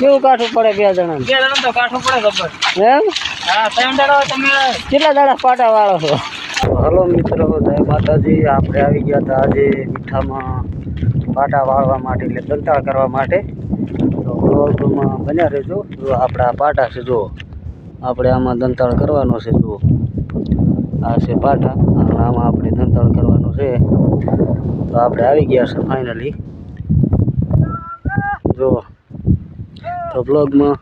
કેવું કાઠું પડે બે જણા તો કાઠું પડે ખબર એમ હા તમે કેટલા દાડા પાટા વાળો છો? હલો મિત્રો, જય માતાજી. આપણે આવી ગયા હતા આજે મીઠામાં પાટા વાળવા માટે, એટલે દંતાળ કરવા માટે. તો બ્લોગમાં બન્યા રહેજો. જો આપણા પાટા છે, જુઓ આપણે આમાં દંતાળ કરવાનો છે. જુઓ આ છે પાટા અને આમાં આપણે દંતાળ કરવાનો છે. તો આપણે આવી ગયા છે ફાઇનલી. જુઓ તો બ્લોગમાં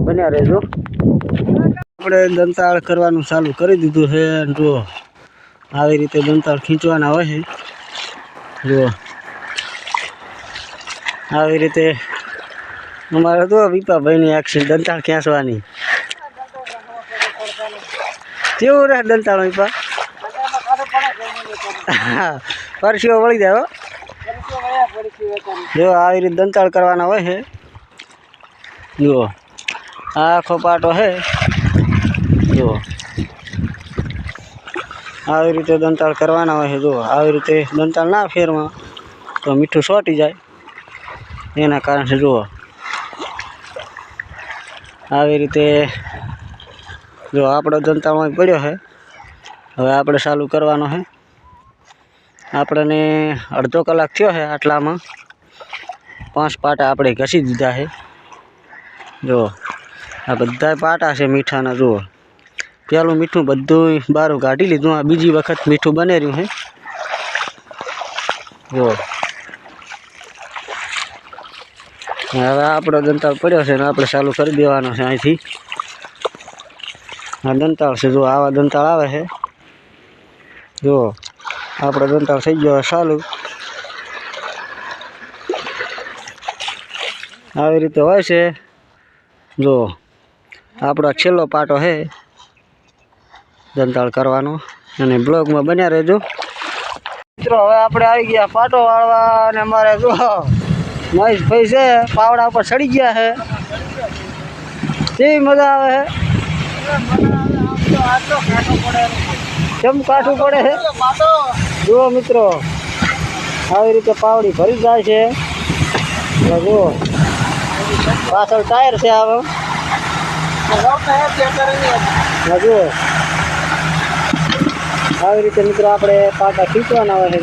બન્યા રહેજો. આપણે દંતાળ કરવાનું ચાલુ કરી દીધું છે. જુઓ આવી રીતે દંતાળ ખીંચવાના હોય છે. જુઓ આવી રીતે અમારે તો વિપાભાઈની એક્શન દંતાળ ખેંચવાની. કેવું રહે દંતાળ વિપા? હા, પરસીઓ વળી જાય. જો આવી રીતે દંતાળ કરવાના હોય છે. જુઓ આ આખો પાટો છે. જુઓ આવી રીતે દંતાળ કરવાના હોય છે. જુઓ આવી રીતે દંતાળ ના ફેરવા તો મીઠું સોટી જાય, એના કારણે જુઓ આવી રીતે. જો આપણો દંતાળમાં પડ્યો છે. હવે આપણે ચાલુ કરવાનો છે. આપણને અડધો કલાક થયો છે. આટલામાં 5 પાટા આપણે ઘસી દીધા છે. જુઓ આ બધા પાટા છે મીઠાના. જુઓ પેલું મીઠું બધું બારું કાઢી લીધું. આ બીજી વખત મીઠું બને રહ્યું છે. જુઓ હવે આપણો દંતાળ પડ્યો છે ને આપણે ચાલુ કરી દેવાનો છે અહીંથી. આ દંતાળ છે. જુઓ આવા દંતાળ આવે છે. જુઓ આપણો દંતાળ થઈ ગયો ચાલુ. આવી રીતે હોય છે. જુઓ આપણો છેલ્લો પાટો છે દંતાળ કરવાનો, અને બ્લોગમાં બન્યા રહેજો મિત્રો. હવે આપણે આવી ગયા પાટો વાળવા, અને અમારે જો મહેશભાઈ છે પાવડા ઉપર ચડી ગયા છે. કેવી મજા આવે છે? કેમ કાઠું પડે છે? જુઓ મિત્રો આવી રીતે પાવડી ભરી જાય છે. જુઓ પાછળ ટાયર છે. આવે જુઓ આવી રીતે મિત્રો આપણે પાટા ખીંચવાના હોય છે.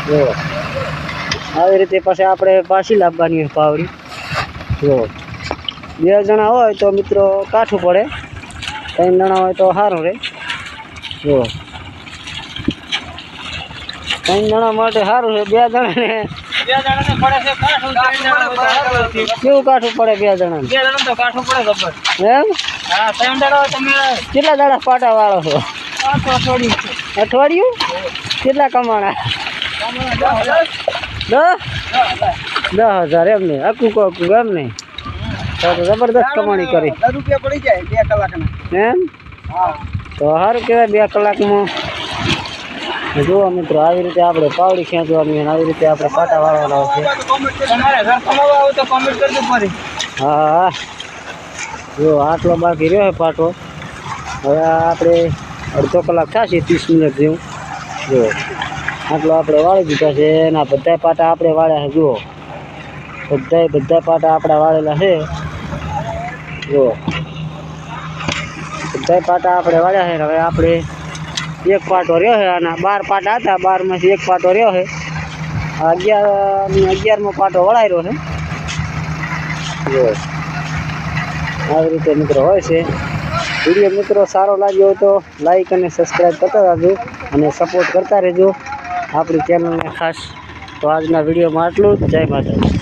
જુઓ આવી રીતે પછી આપણે પાછી લાવવાની હોય પાવડી. જુઓ 2 જણા હોય તો મિત્રો કાઠું પડે, 3 જણા હોય તો સારું રહે. જુઓ 3 જણા માટે સારું છે. 2 જણાને કેવું કાઠું પડે? 2 જણા તો કાઠું પડે ખબર એમ હા. તમે કેટલા દાડા પાટા વાળો છો? અઠવાડિયું? કેટલા કમાણા? 10,000 એમ નહીં? અકું એમ નહીં? તો જબરદસ્ત કમાણી કરી. રૂપિયા પડી જાય 2 કલાકના એમ? તો સારું કહેવાય 2 કલાકમાં. જુઓ મિત્રો આવી રીતે આપણે પાવડી ખેંચવાની અને આવી રીતે આપણે પાટા વાળવાના હોય છે. હા જો આટલો બાકી રહ્યો છે પાટો. હવે આપણે અડધો કલાક થશે, 30 મિનિટ જેવું. જુઓ આટલો આપણે વાળી દીધા છે. એના બધા પાટા આપણે વાળ્યા છે. જુઓ બધા પાટા આપણા વાળેલા છે. જુઓ બધા પાટા આપણે વાળ્યા છે. હવે આપણે એક પાટો રહ્યો છે. આના 12 પાટા હતા, 12માંથી એક પાટો રહ્યો છે. 11મો પાટો વળાયરો છે. જુઓ આવી રીતે મિત્રો હોય છે. વિડીયો મિત્રો સારો લાગ્યો હોય તો લાઈક અને સબસ્ક્રાઈબ કરતા રહેજો અને સપોર્ટ કરતા રહેજો આપણી ચેનલને ખાસ. તો આજના વિડીયોમાં આટલું. જય માતાજી.